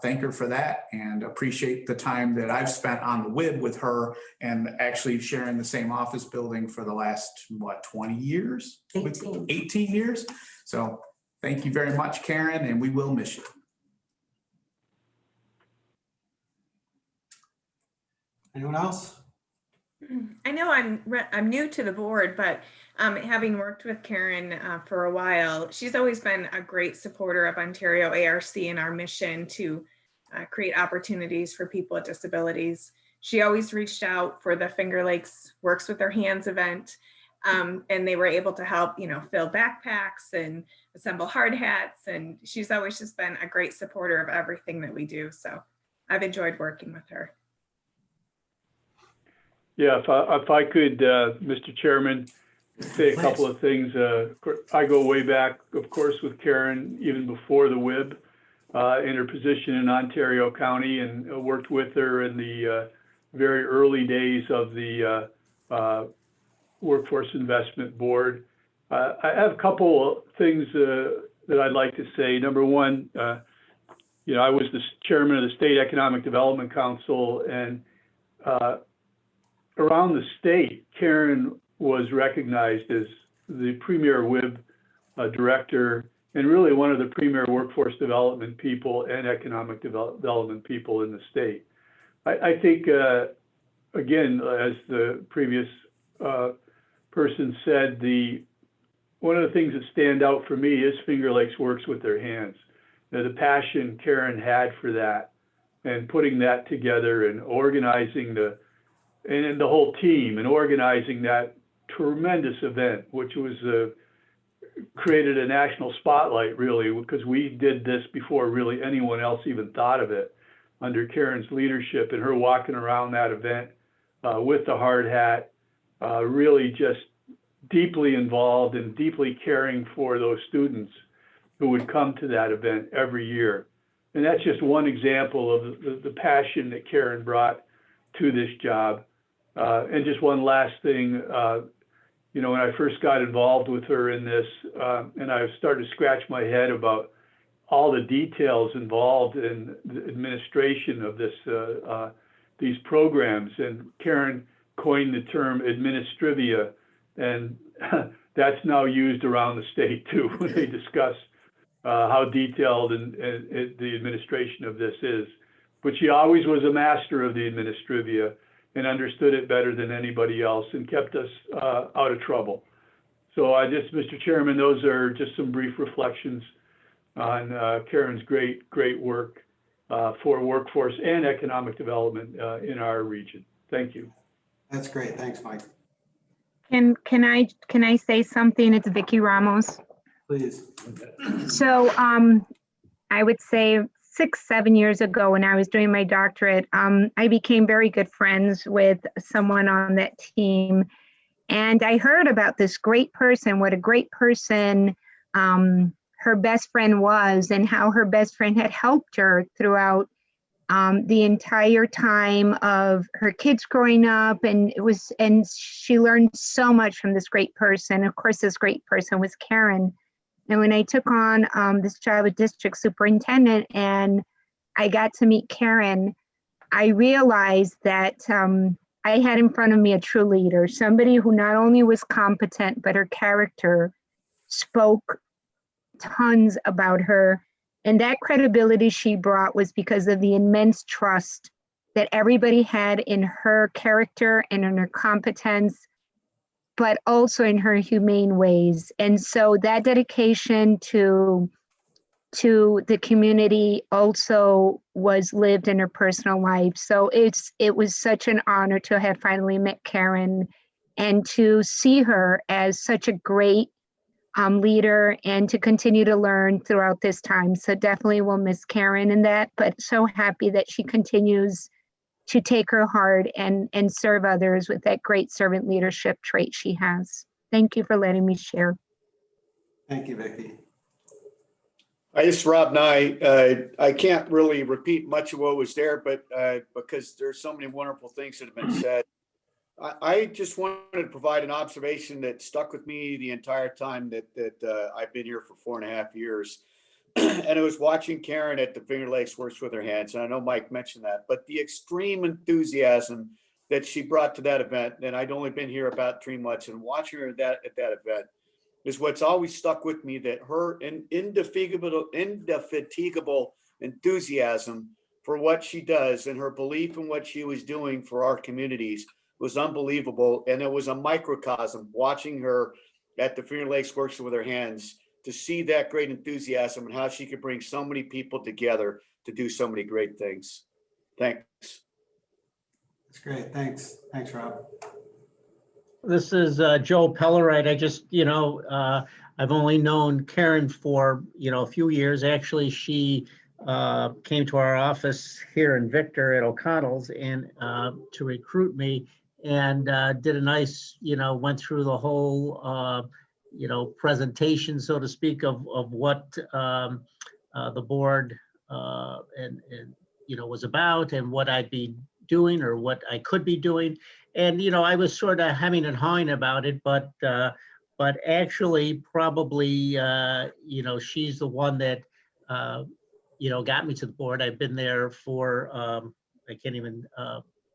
thank her for that, and appreciate the time that I've spent on the WIB with her and actually sharing the same office building for the last, 20 years? 18 years. So thank you very much, Karen, and we will miss you. Anyone else? I know I'm new to the board, but having worked with Karen for a while, she's always been a great supporter of Ontario ARC and our mission to create opportunities for people with disabilities. She always reached out for the Finger Lakes Works with Their Hands event, and they were able to help, fill backpacks and assemble hard hats. And she's always just been a great supporter of everything that we do. So I've enjoyed working with her. Yeah, if I could, Mr. Chairman, say a couple of things. I go way back, of course, with Karen, even before the WIB, in her position in Ontario County, and worked with her in the very early days of the Workforce Investment Board. I have a couple of things that I'd like to say. Number one, I was the chairman of the State Economic Development Council, and around the state, Karen was recognized as the premier WIB director, and really one of the premier workforce development people and economic development people in the state. I think, again, as the previous person said, one of the things that stand out for me is Finger Lakes Works with Their Hands. The passion Karen had for that, and putting that together and organizing the whole team and organizing that tremendous event, which was created a national spotlight, really, because we did this before really anyone else even thought of it, under Karen's leadership and her walking around that event with the hard hat, really just deeply involved and deeply caring for those students who would come to that event every year. And that's just one example of the passion that Karen brought to this job. And just one last thing, when I first got involved with her in this, and I started to scratch my head about all the details involved in the administration of these programs, and Karen coined the term administrivia, and that's now used around the state too when they discuss how detailed and the administration of this is. But she always was a master of the administrivia and understood it better than anybody else, and kept us out of trouble. So Mr. Chairman, those are just some brief reflections on Karen's great work for workforce and economic development in our region. Thank you. That's great. Thanks, Mike. Can I say something? It's Vicky Ramos. Please. So I would say 6-7 years ago, when I was doing my doctorate, I became very good friends with someone on that team. And I heard about this great person, what a great person her best friend was, and how her best friend had helped her throughout the entire time of her kids growing up. And she learned so much from this great person. Of course, this great person was Karen. And when I took on this job as district superintendent and I got to meet Karen, I realized that I had in front of me a true leader, somebody who not only was competent, but her character spoke tons about her. And that credibility she brought was because of the immense trust that everybody had in her character and in her competence, but also in her humane ways. And so that dedication to the community also was lived in her personal life. So it was such an honor to have finally met Karen and to see her as such a great leader and to continue to learn throughout this time. So definitely we'll miss Karen in that, but so happy that she continues to take her heart and serve others with that great servant leadership trait she has. Thank you for letting me share. Thank you, Vicki. Hi, this is Rob Nye. I can't really repeat much of what was there, but because there's so many wonderful things that have been said, I just wanted to provide an observation that stuck with me the entire time that I've been here for 4.5 years. And it was watching Karen at the Finger Lakes Works with Her Hands. And I know Mike mentioned that, but the extreme enthusiasm that she brought to that event, and I'd only been here about 3 months, and watching her at that event is what's always stuck with me, that her indefatigable enthusiasm for what she does and her belief in what she was doing for our communities was unbelievable. And it was a microcosm watching her at the Finger Lakes Works with Her Hands to see that great enthusiasm and how she could bring so many people together to do so many great things. Thanks. That's great. Thanks. Thanks, Rob. This is Joe Pellerite. I just, I've only known Karen for, a few years. Actually, she came to our office here in Victor at O'Connell's and to recruit me, and did a nice, went through the whole, presentation, so to speak, of what the board and was about and what I'd be doing or what I could be doing. And, I was sort of hemming and hawing about it, but actually probably, she's the one that, got me to the board. I've been there for, I can't even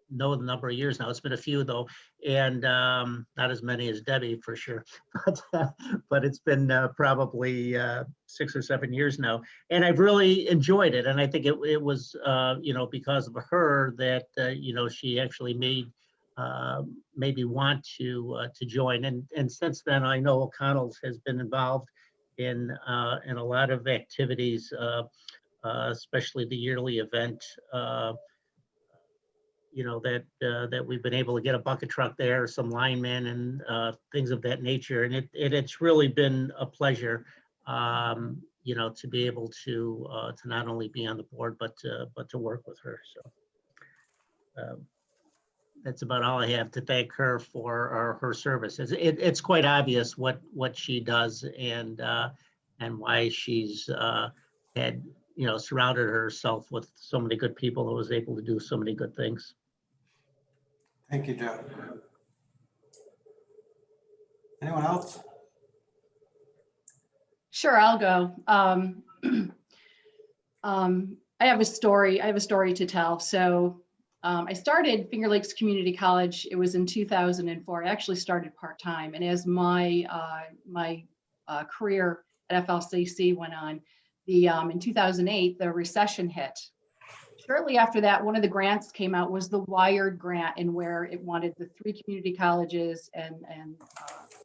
know the number of years now. It's been a few though, and not as many as Debbie for sure, but it's been probably 6 or 7 years now. And I've really enjoyed it. And I think it was, because of her that, she actually made maybe want to join. And since then, I know O'Connell's has been involved in a lot of activities, especially the yearly event, that we've been able to get a bucket truck there, some linemen and things of that nature. And it's really been a pleasure, to be able to not only be on the board, but to work with her. So that's about all I have to thank her for her service. It's quite obvious what she does and why she's had, surrounded herself with so many good people and was able to do so many good things. Thank you, Joe. Anyone else? Sure, I'll go. I have a story to tell. So I started Finger Lakes Community College. It was in 2004. I actually started part-time. And as my career at FLCC went on, in 2008, the recession hit. Shortly after that, one of the grants came out was the Wired grant, in where it wanted the 3 community colleges and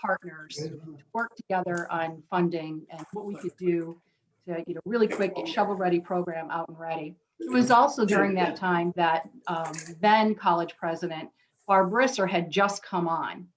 partners to work together on funding and what we could do to, really quick get shovel-ready program out and ready. It was also during that time that then college president Barb Brisser had just come on.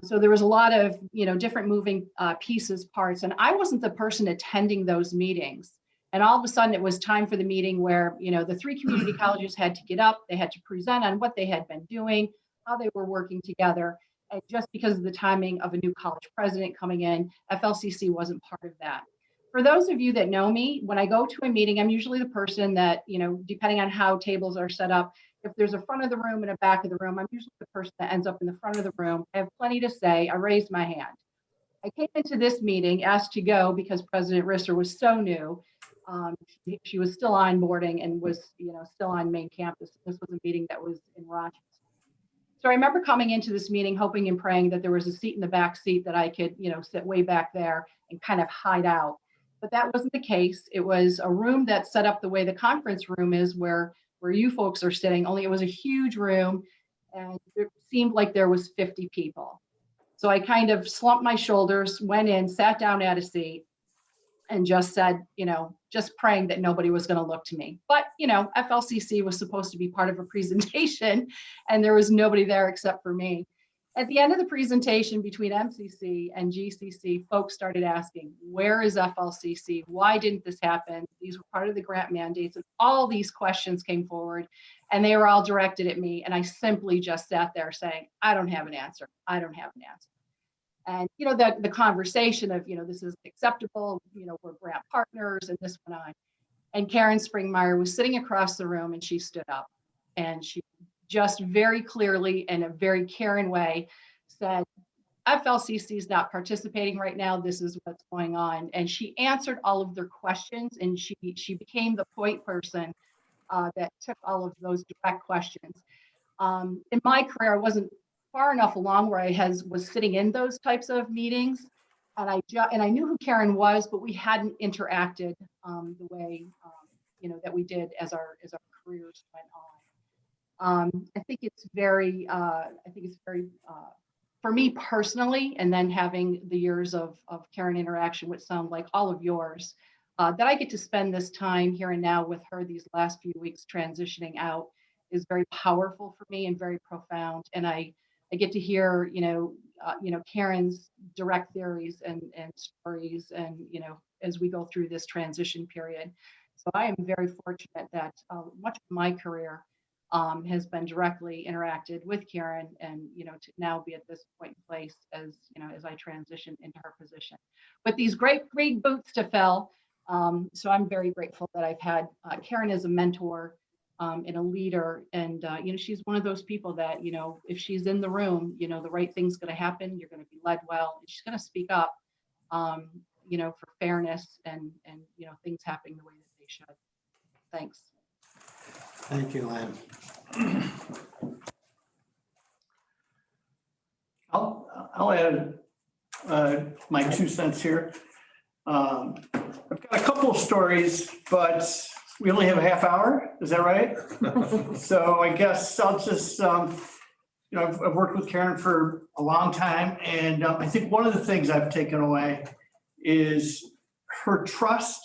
So there was a lot of, different moving pieces, parts, and I wasn't the person attending those meetings. And all of a sudden it was time for the meeting where, the 3 community colleges had to get up, they had to present on what they had been doing, how they were working together. And just because of the timing of a new college president coming in, FLCC wasn't part of that. For those of you that know me, when I go to a meeting, I'm usually the person that, depending on how tables are set up, if there's a front of the room and a back of the room, I'm usually the person that ends up in the front of the room. I have plenty to say. I raise my hand. I came into this meeting, asked to go because President Risser was so new. She was still onboarding and was, still on main campus. This was a meeting that was in Rochester. So I remember coming into this meeting, hoping and praying that there was a seat in the back seat that I could, sit way back there and kind of hide out. But that wasn't the case. It was a room that's set up the way the conference room is where you folks are sitting, only it was a huge room and it seemed like there was 50 people. So I kind of slumped my shoulders, went in, sat down at a seat and just said, just praying that nobody was going to look to me. But, FLCC was supposed to be part of a presentation and there was nobody there except for me. At the end of the presentation between MCC and GCC, folks started asking, where is FLCC? Why didn't this happen? These were part of the grant mandates, and all these questions came forward and they were all directed at me. And I simply just sat there saying, I don't have an answer. I don't have an answer. And, the conversation of, this is acceptable, we're grant partners and this went on. And Karen Springmeyer was sitting across the room and she stood up and she just very clearly in a very Karen way said, FLCC is not participating right now. This is what's going on. And she answered all of their questions and she became the point person that took all of those direct questions. In my career, I wasn't far enough along where I was sitting in those types of meetings. And I knew who Karen was, but we hadn't interacted the way, that we did as our careers went on. I think it's very, for me personally, and then having the years of Karen interaction, which sound like all of yours, that I get to spend this time here and now with her these last few weeks transitioning out is very powerful for me and very profound. And I get to hear, Karen's direct theories and stories and, as we go through this transition period. So I am very fortunate that much of my career has been directly interacted with Karen and, to now be at this point in place as, as I transition into her position. But these great boots to fill. So I'm very grateful that I've had Karen as a mentor and a leader. And, she's one of those people that, if she's in the room, the right thing's going to happen. You're going to be led well. And she's going to speak up, for fairness and, things happening the way that they should. Thanks. Thank you, Lynn. I'll add my 2 cents here. I've got a couple of stories, but we only have a half hour. Is that right? So I guess I'll just, I've worked with Karen for a long time. And I think one of the things I've taken away is her trust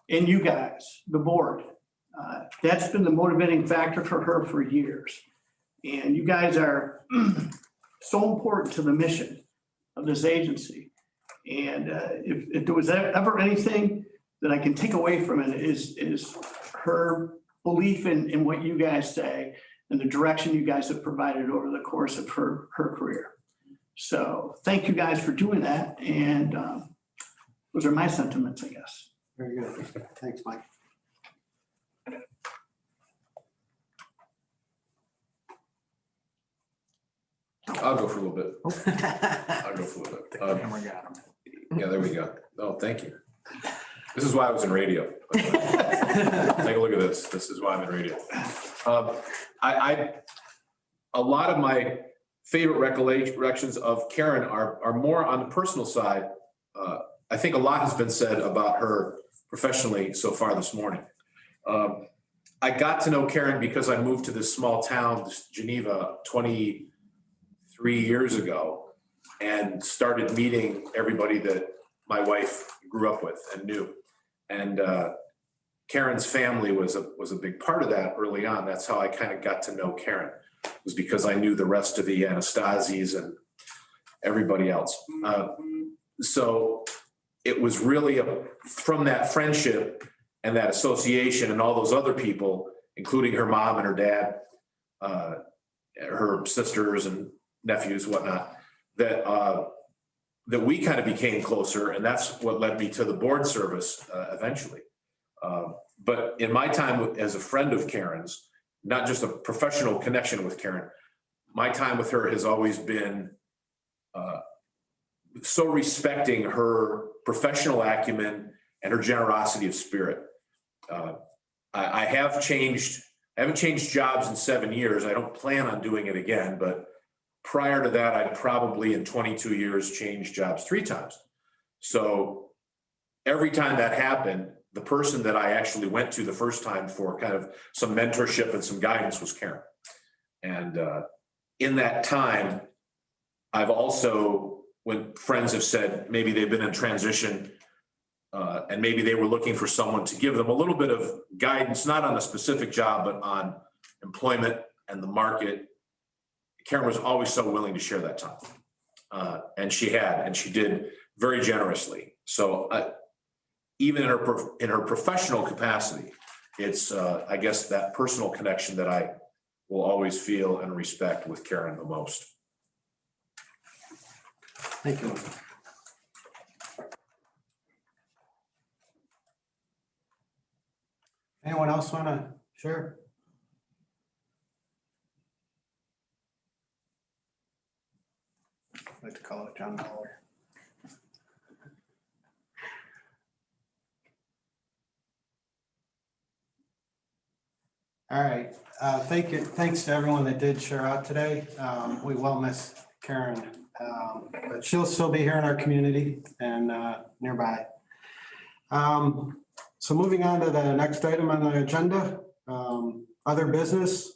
in you guys, the board. That's been the motivating factor for her for years. And you guys are so important to the mission of this agency. And if there was ever anything that I can take away from it is her belief in what you guys say and the direction you guys have provided over the course of her career. So thank you guys for doing that. And those are my sentiments, I guess. Very good. Thanks, Mike. I'll go for a little bit. I'll go for a little bit. Camera got him. Yeah, there we go. Oh, thank you. This is why I was in radio. Take a look at this. This is why I'm in radio. A lot of my favorite recollections of Karen are more on the personal side. I think a lot has been said about her professionally so far this morning. I got to know Karen because I moved to this small town, Geneva, 23 years ago, and started meeting everybody that my wife grew up with and knew. And Karen's family was a big part of that early on. That's how I kind of got to know Karen, was because I knew the rest of the Anastasis and everybody else. So it was really from that friendship and that association and all those other people, including her mom and her dad, her sisters and nephews, whatnot, that we kind of became closer, and that's what led me to the board service eventually. But in my time as a friend of Karen's, not just a professional connection with Karen, my time with her has always been so respecting her professional acumen and her generosity of spirit. I haven't changed jobs in 7 years. I don't plan on doing it again, but prior to that, I'd probably in 22 years changed jobs 3 times. So every time that happened, the person that I actually went to the first time for kind of some mentorship and some guidance was Karen. And in that time, I've also, when friends have said maybe they've been in transition and maybe they were looking for someone to give them a little bit of guidance, not on a specific job, but on employment and the market, Karen was always so willing to share that time. And she did very generously. So even in her professional capacity, it's, I guess, that personal connection that I will always feel and respect with Karen the most. Thank you. Anyone else want to share? I'd like to call it John Muller. All right, thank you. Thanks to everyone that did share out today. We will miss Karen, but she'll still be here in our community and nearby. So moving on to the next item on the agenda, other business.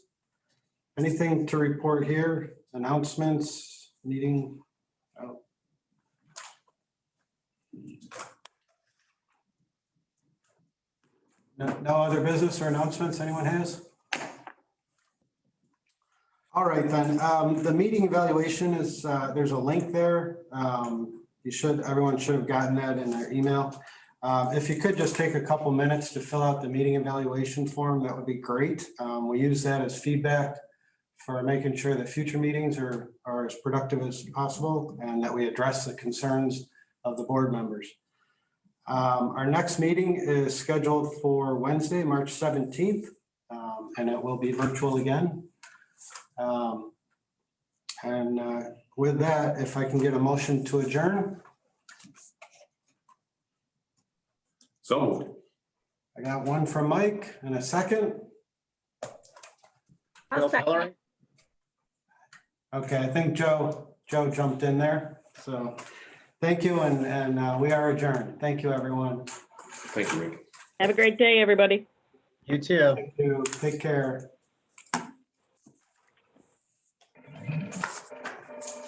Anything to report here? Announcements, meeting? Oh. No other business or announcements anyone has? All right, then. The meeting evaluation is, there's a link there. Everyone should have gotten that in their email. If you could just take a couple minutes to fill out the meeting evaluation form, that would be great. We use that as feedback for making sure that future meetings are as productive as possible and that we address the concerns of the board members. Our next meeting is scheduled for Wednesday, March 17th, and it will be virtual again. With that, if I can get a motion to adjourn. So moved. I got one from Mike and a second. I'll second. Okay, I think Joe jumped in there. So thank you, and we are adjourned. Thank you, everyone. Thank you, Rick. Have a great day, everybody. You too. Thank you. Take care.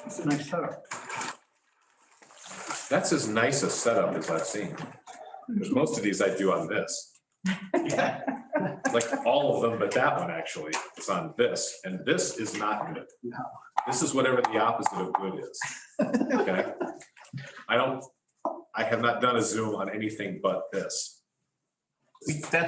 It's a nice setup. That's as nice a setup as I've seen. Because most of these I do on this. Yeah. Like all of them, but that one actually is on this, and this is not good. No. This is whatever the opposite of good is. Okay. I have not done a Zoom on anything but this.